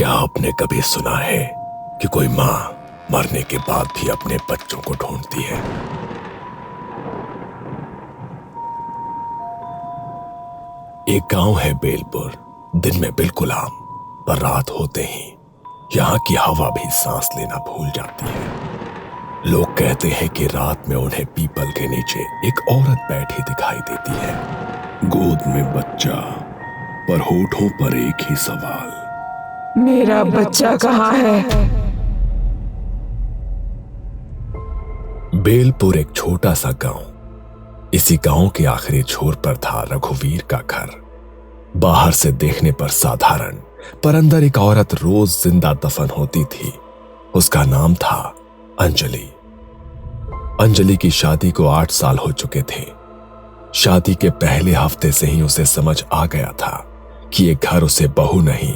क्या आपने कभी सुना है कि कोई माँ मरने के बाद भी अपने बच्चों को ढूंढती है? एक गांव है बेलपुर। दिन में बिल्कुल आम, पर रात होते ही यहाँ की हवा भी सांस लेना भूल जाती है। लोग कहते हैं कि रात में उन्हें पीपल के नीचे एक औरत बैठी दिखाई देती है, गोद में बच्चा, पर होठों पर एक ही सवाल, मेरा बच्चा कहाँ है? बेलपुर एक छोटा सा गांव। इसी गांव के आखिरी छोर पर था रघुवीर का घर। बाहर से देखने पर साधारण, पर अंदर एक औरत रोज जिंदा दफन होती थी। उसका नाम था अंजलि। अंजलि की शादी को 8 साल हो चुके थे। शादी के पहले हफ्ते से ही उसे समझ आ गया था कि ये घर उसे बहू नहीं,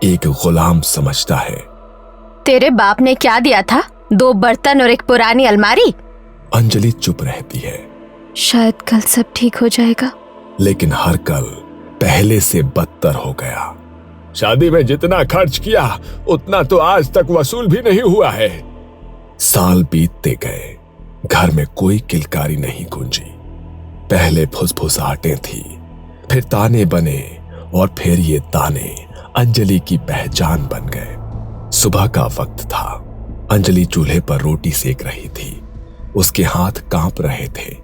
एक गुलाम समझता है। तेरे बाप ने क्या दिया था? 2 बर्तन और एक पुरानी अलमारी। अंजलि चुप रहती है। शायद कल सब ठीक हो जाएगा। लेकिन हर कल पहले से बदतर हो गया। शादी में जितना खर्च किया उतना तो आज तक वसूल भी नहीं हुआ है। साल बीतते गए, घर में कोई किलकारी नहीं गूंजी। पहले फुसफुसाहटें थी, फिर ताने बने, और फिर ये ताने अंजलि की पहचान बन गए। सुबह का वक्त था। अंजलि चूल्हे पर रोटी सेक रही थी। उसके हाथ कांप रहे थे।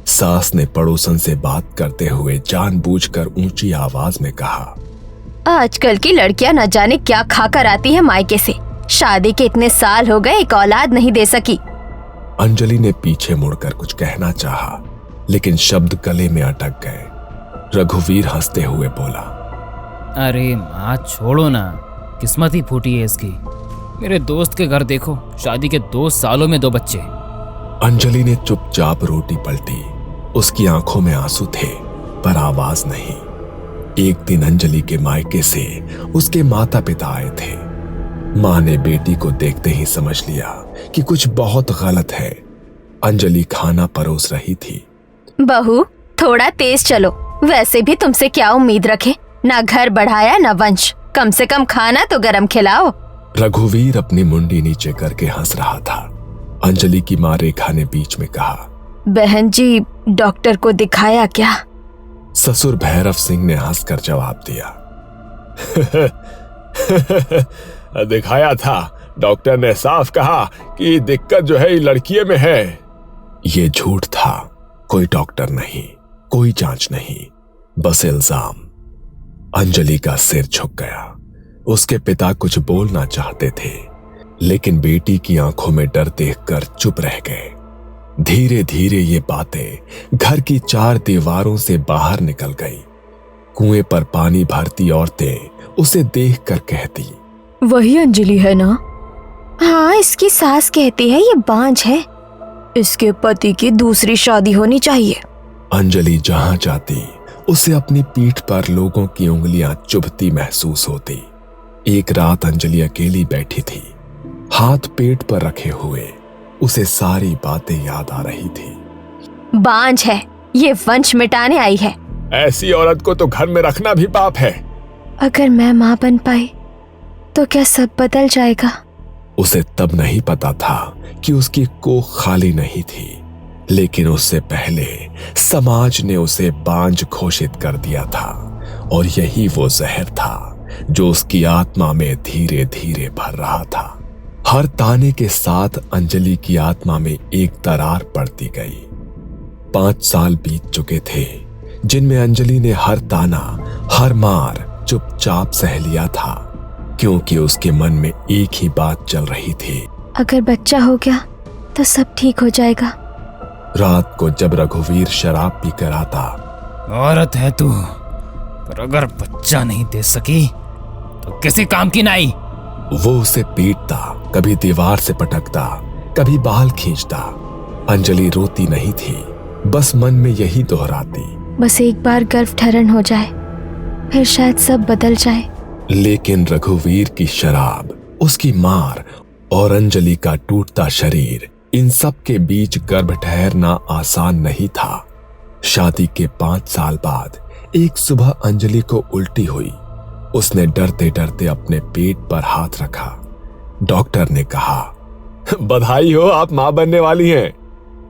सास ने पड़ोसन से बात करते हुए जानबूझकर ऊंची आवाज में कहा, आजकल की लड़कियां न जाने क्या खाकर आती है मायके से। शादी के इतने साल हो गए, एक औलाद नहीं दे सकी। अंजलि ने पीछे मुड़कर कुछ कहना चाहा, लेकिन शब्द गले में अटक गए। रघुवीर हंसते हुए बोला, अरे माँ छोड़ो ना, किस्मत ही फूटी है इसकी। मेरे दोस्त के घर देखो, शादी के 2 सालों में 2 बच्चे। अंजलि ने चुपचाप रोटी पलटी। उसकी आंखों में आंसू थे, पर आवाज नहीं। एक दिन अंजलि के मायके से उसके माता पिता आए थे। माँ ने बेटी को देखते ही समझ लिया कि कुछ बहुत गलत है। अंजलि खाना परोस रही थी। बहू, थोड़ा तेज चलो। वैसे भी तुमसे क्या उम्मीद रखे? ना घर बढ़ाया ना वंश, कम से कम खाना तो गरम खिलाओ। रघुवीर अपनी मुंडी नीचे करके हंस रहा था। अंजलि की माँ रेखा ने बीच में कहा, बहन जी, डॉक्टर को दिखाया क्या? ससुर भैरव सिंह ने हंसकर जवाब दिया, दिखाया था। डॉक्टर ने साफ कहा कि दिक्कत जो है लड़कियों में है। ये झूठ था। कोई डॉक्टर नहीं, कोई जांच नहीं, बस इल्जाम। अंजलि का सिर झुक गया। उसके पिता कुछ बोलना चाहते थे, लेकिन बेटी की आंखों में डर देखकर चुप रह गए। धीरे धीरे ये बातें घर की 4 दीवारों से बाहर निकल गई। कुएं पर पानी भरती औरतें उसे देखकर कहती, वही अंजलि है ना? हाँ, इसकी सास कहती है ये बांझ है। इसके पति की दूसरी शादी होनी चाहिए। अंजलि जहां जाती उसे अपनी पीठ पर लोगों की उंगलियां चुभती महसूस होती। एक रात अंजलि अकेली बैठी थी, हाथ पेट पर रखे हुए। उसे सारी बातें याद आ रही थी। बांझ है, ये वंश मिटाने आई है। ऐसी औरत को तो घर में रखना भी पाप है। अगर मैं माँ बन पाई तो क्या सब बदल जाएगा? उसे तब नहीं पता था कि उसकी कोख खाली नहीं थी, लेकिन उससे पहले समाज ने उसे बांझ घोषित कर दिया था, और यही वो जहर था जो उसकी आत्मा में धीरे धीरे भर रहा था। हर ताने के साथ अंजलि की आत्मा में एक दरार पड़ती गई। 5 साल बीत चुके थे, जिनमें अंजलि ने हर ताना, हर मार चुपचाप सह लिया था, क्योंकि उसके मन में एक ही बात चल रही थी, अगर बच्चा हो गया तो सब ठीक हो जाएगा। रात को जब रघुवीर शराब पीकर आता, औरत है तू, पर अगर बच्चा नहीं दे सकी तो किसी काम की नहीं। वो उसे पीटता, कभी दीवार से पटकता, कभी बाल खींचता। अंजलि रोती नहीं थी, बस मन में यही दोहराती, बस एक बार गर्भधारण हो जाए, फिर शायद सब बदल जाए। लेकिन रघुवीर की शराब, उसकी मार और अंजलि का टूटता शरीर, इन सब के बीच गर्भ ठहरना आसान नहीं था। शादी के 5 साल बाद एक सुबह अंजलि को उल्टी हुई। उसने डरते डरते अपने पेट पर हाथ रखा। डॉक्टर ने कहा, बधाई हो, आप मां बनने वाली हैं।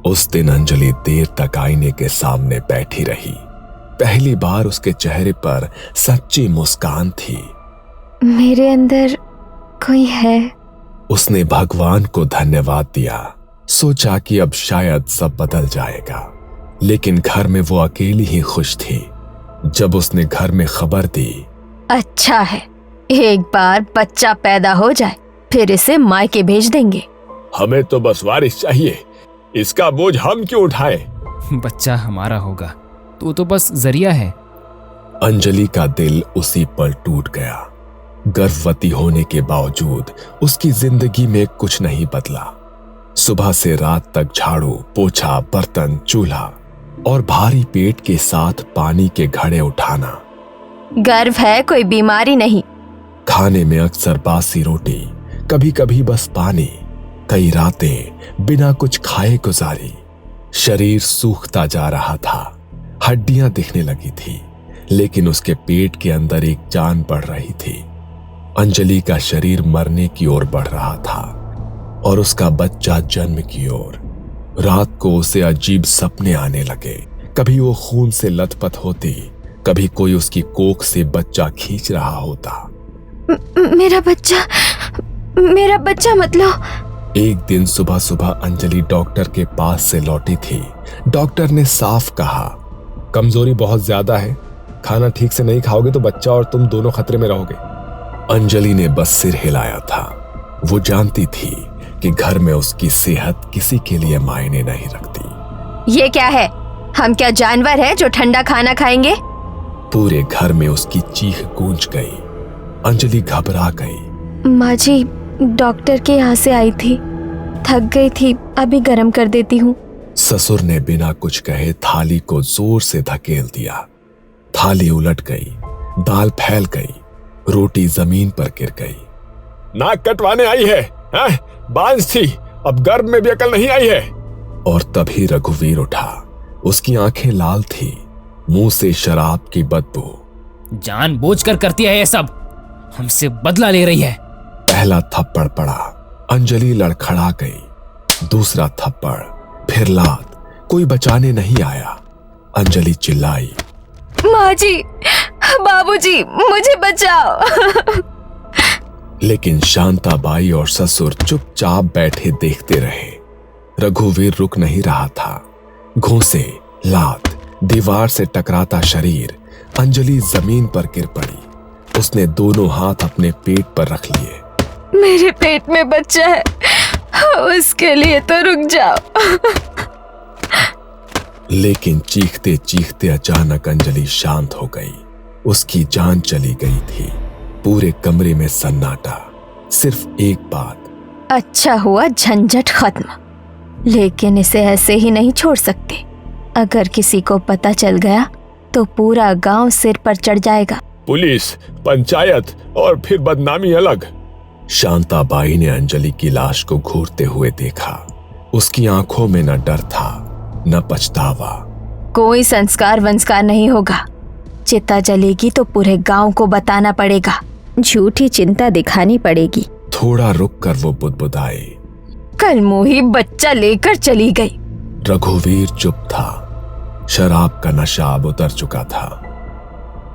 उस दिन अंजलि देर तक आईने के सामने बैठी रही। पहली बार उसके चेहरे पर सच्ची मुस्कान थी। मेरे अंदर कोई है। उसने भगवान को धन्यवाद दिया। सोचा कि अब शायद सब बदल जाएगा, लेकिन घर में वो अकेली ही खुश थी। जब उसने घर में खबर दी, अच्छा है, एक बार बच्चा पैदा हो जाए फिर इसे मायके भेज देंगे। हमें तो बस वारिस चाहिए, इसका बोझ हम क्यों उठाए। बच्चा हमारा होगा, तू तो बस जरिया है। अंजलि का दिल उसी पल टूट गया। गर्भवती होने के बावजूद उसकी जिंदगी में कुछ नहीं बदला। सुबह से रात तक झाड़ू, पोछा, बर्तन, चूल्हा और भारी पेट के साथ पानी के घड़े उठाना। गर्व है, कोई बीमारी नहीं। खाने में अक्सर बासी रोटी, कभी कभी बस पानी। कई रातें बिना कुछ खाए गुजारी। शरीर सूखता जा रहा था, हड्डियां दिखने लगी थी, लेकिन उसके पेट के अंदर एक जान बढ़ रही थी। अंजलि का शरीर मरने की ओर बढ़ रहा था और उसका बच्चा जन्म की ओर। रात को उसे अजीब सपने आने लगे। कभी वो खून से लथपथ होती, कभी कोई उसकी कोख से बच्चा खींच रहा होता। मेरा बच्चा मतलब। एक दिन सुबह सुबह अंजलि डॉक्टर के पास से लौटी थी। डॉक्टर ने साफ कहा, कमजोरी बहुत ज्यादा है, खाना ठीक से नहीं खाओगे तो बच्चा और तुम दोनों खतरे में रहोगे। अंजलि ने बस सिर हिलाया था। वो जानती थी कि घर में उसकी सेहत किसी के लिए मायने नहीं रखती। ये क्या है? हम क्या जानवर हैं जो ठंडा खाना खाएंगे? पूरे घर में उसकी चीख गूंज गई। अंजलि घबरा गई। माँ जी, डॉक्टर के यहाँ से आई थी, थक गई थी, अभी गर्म कर देती हूँ। ससुर ने बिना कुछ कहे थाली को जोर से धकेल दिया। थाली उलट गई, दाल फैल गई, रोटी जमीन पर गिर गई। नाक कटवाने आई है, बांझ थी, अब गर्भ में भी अकल नहीं आई है। और तभी रघुवीर उठा। उसकी आंखें लाल थी, मुंह से शराब की बदबू। जानबूझकर करती है ये सब, हमसे बदला ले रही है। पहला थप्पड़ पड़ा, अंजलि लड़खड़ा गई। दूसरा थप्पड़, फिर लात। कोई बचाने नहीं आया। अंजलि चिल्लाई, माँ जी, बाबूजी, मुझे बचाओ। लेकिन शांताबाई और ससुर चुपचाप बैठे देखते रहे। रघुवीर रुक नहीं रहा था। घूंसे, लात, दीवार से टकराता शरीर। अंजलि जमीन पर गिर पड़ी। उसने दोनों हाथ अपने पेट पर रख लिए। मेरे पेट में बच्चा है, उसके लिए तो रुक जाओ। लेकिन चीखते चीखते अचानक अंजलि शांत हो गई। उसकी जान चली गई थी। पूरे कमरे में सन्नाटा। सिर्फ एक बात, अच्छा हुआ झंझट खत्म, लेकिन इसे ऐसे ही नहीं छोड़ सकते। अगर किसी को पता चल गया तो पूरा गांव सिर पर चढ़ जाएगा। पुलिस, पंचायत और फिर बदनामी अलग। शांताबाई ने अंजलि की लाश को घूरते हुए देखा। उसकी आंखों में न डर था, न पछतावा। कोई संस्कार वंस्कार नहीं होगा। चिता जलेगी तो पूरे गांव को बताना पड़ेगा। झूठी चिंता दिखानी पड़ेगी। थोड़ा रुक कर वो बुदबुदाई, कल मोही बच्चा लेकर चली गई। रघुवीर चुप था। शराब का नशा अब उतर चुका था।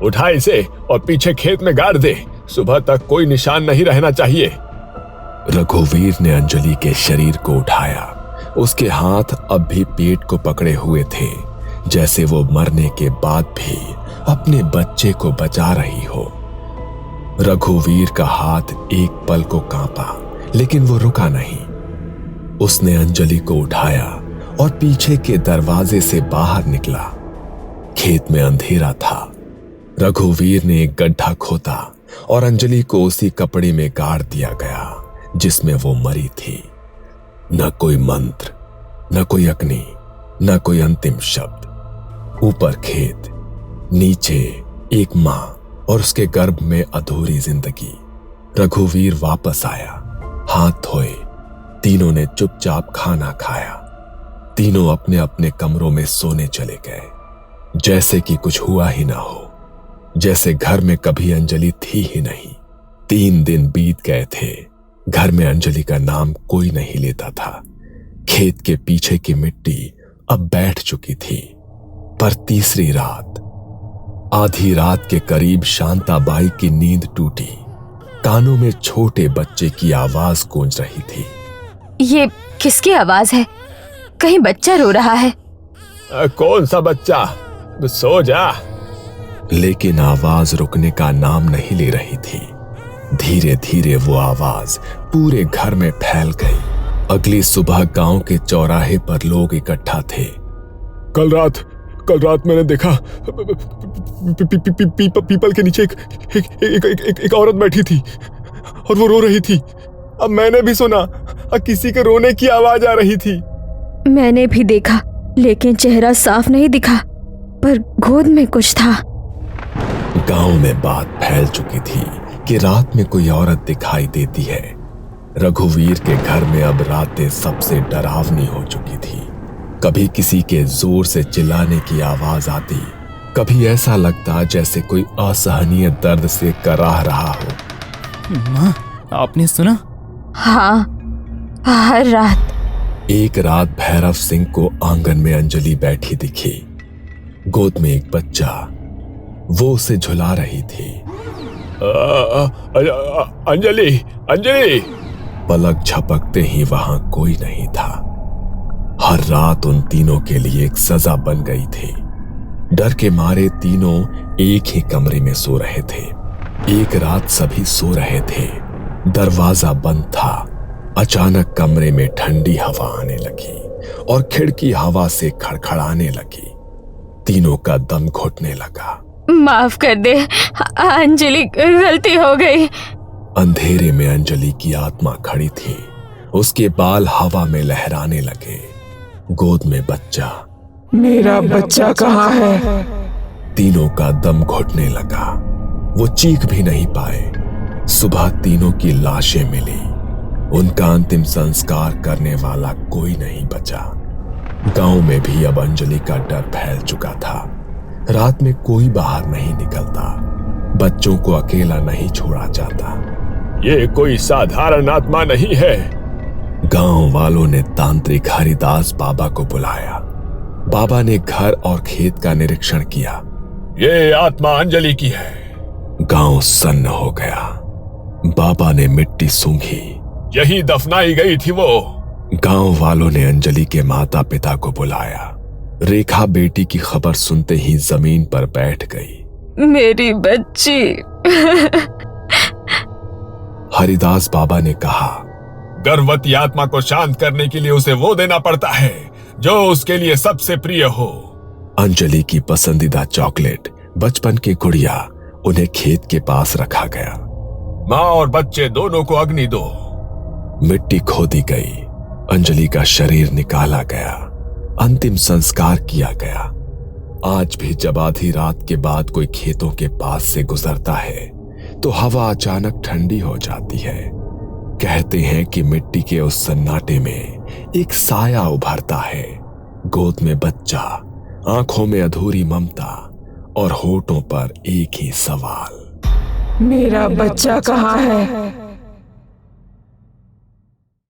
उठा इसे और पीछे खेत में गाड़ दे, सुबह तक कोई निशान नहीं रहना चाहिए। रघुवीर ने अंजलि के शरीर को उठाया। उसके हाथ अब भी पेट को पकड़े हुए थे, जैसे वो मरने के बाद भी अपने बच्चे को बचा रही हो। रघुवीर का हाथ एक पल को कांपा, लेकिन वो रुका नहीं। उसने अंजलि को उठाया और पीछे के दरवाजे से बाहर निकला। खेत में अंधेरा था। रघुवीर ने एक गड्ढा खोदा और अंजलि को उसी कपड़े में गाड़ दिया गया जिसमें वो मरी थी। न कोई मंत्र, न कोई अग्नि, न कोई अंतिम शब्द। ऊपर खेत, नीचे एक मां और उसके गर्भ में अधूरी जिंदगी। रघुवीर वापस आया, हाथ धोए। तीनों ने चुपचाप खाना खाया। तीनों अपने अपने कमरों में सोने चले गए, जैसे कि कुछ हुआ ही ना हो। जैसे घर में कभी अंजलि थी ही नहीं। 3 दिन बीत गए थे, घर में अंजलि का नाम कोई नहीं लेता था। खेत के पीछे की मिट्टी अब बैठ चुकी थी। पर तीसरी रात, आधी रात के करीब शांताबाई की नींद टूटी। कानों में छोटे बच्चे की आवाज गूंज रही थी। ये किसकी आवाज है? कहीं बच्चा रो रहा है? कौन सा बच्चा? सो जा। लेकिन आवाज रुकने का नाम नहीं ले रही थी। धीरे धीरे वो आवाज पूरे घर में फैल गई। अगली सुबह गांव के चौराहे पर लोग इकट्ठा थे। कल रात मैंने देखा पीपल के नीचे एक औरत बैठी थी और वो रो रही थी। अब मैंने भी सुना, किसी के रोने की आवाज आ रही थी। मैंने भी देखा, लेकिन चेहरा साफ नहीं दिखा, पर गोद में कुछ था। गांव में बात फैल चुकी थी कि रात में कोई औरत दिखाई देती है। रघुवीर के घर में अब रातें सबसे डरावनी हो चुकी थी। कभी किसी के जोर से चिल्लाने की आवाज आती, कभी ऐसा लगता जैसे कोई असहनीय दर्द से कराह रहा हो। माँ, आपने सुना? हाँ, हर रात। एक रात भैरव सिंह को आंगन में अंजलि बैठी दिखी। गोद में एक बच्चा, वो उसे झुला रही थी। अंजलि। पलक झपकते ही वहां कोई नहीं था। हर रात उन तीनों के लिए एक सजा बन गई थी। डर के मारे तीनों एक ही कमरे में सो रहे थे। एक रात सभी सो रहे थे, दरवाजा बंद था। अचानक कमरे में ठंडी हवा आने लगी और खिड़की हवा से खड़खड़ाने लगी। तीनों का दम घुटने लगा। माफ कर दे अंजलि, गलती हो गई। अंधेरे में अंजलि की आत्मा खड़ी थी। उसके बाल हवा में लहराने लगे। गोद में बच्चा। मेरा बच्चा कहाँ है? तीनों का दम घुटने लगा। वो चीख भी नहीं पाए। सुबह तीनों की लाशें मिली। उनका अंतिम संस्कार करने वाला कोई नहीं बचा। गांव में भी अब अंजलि का डर फैल चुका था। रात में कोई बाहर नहीं निकलता। बच्चों को अकेला नहीं छोड़ा जाता। ये कोई साधारण आत्मा नहीं है। गांव वालों ने तांत्रिक हरिदास बाबा को बुलाया। बाबा ने घर और खेत का निरीक्षण किया। ये आत्मा अंजलि की है। गांव सन्न हो गया। बाबा ने मिट्टी सूंघी। यही दफनाई गई थी वो। गांव वालों ने अंजलि के माता पिता को बुलाया। रेखा बेटी की खबर सुनते ही जमीन पर बैठ गई। मेरी बच्ची। हरिदास बाबा ने कहा, गर्भवती आत्मा को शांत करने के लिए उसे वो देना पड़ता है जो उसके लिए सबसे प्रिय हो। अंजलि की पसंदीदा चॉकलेट, बचपन की गुड़िया, उन्हें खेत के पास रखा गया। माँ और बच्चे दोनों को अग्नि दो। मिट्टी खोदी गई। अंजलि का शरीर निकाला गया। अंतिम संस्कार किया गया। आज भी जब आधी रात के बाद कोई खेतों के पास से गुजरता है तो हवा अचानक ठंडी हो जाती है। कहते हैं कि मिट्टी के उस सन्नाटे में एक साया उभरता है। गोद में बच्चा, आंखों में अधूरी ममता और होठों पर एक ही सवाल, मेरा बच्चा कहाँ है?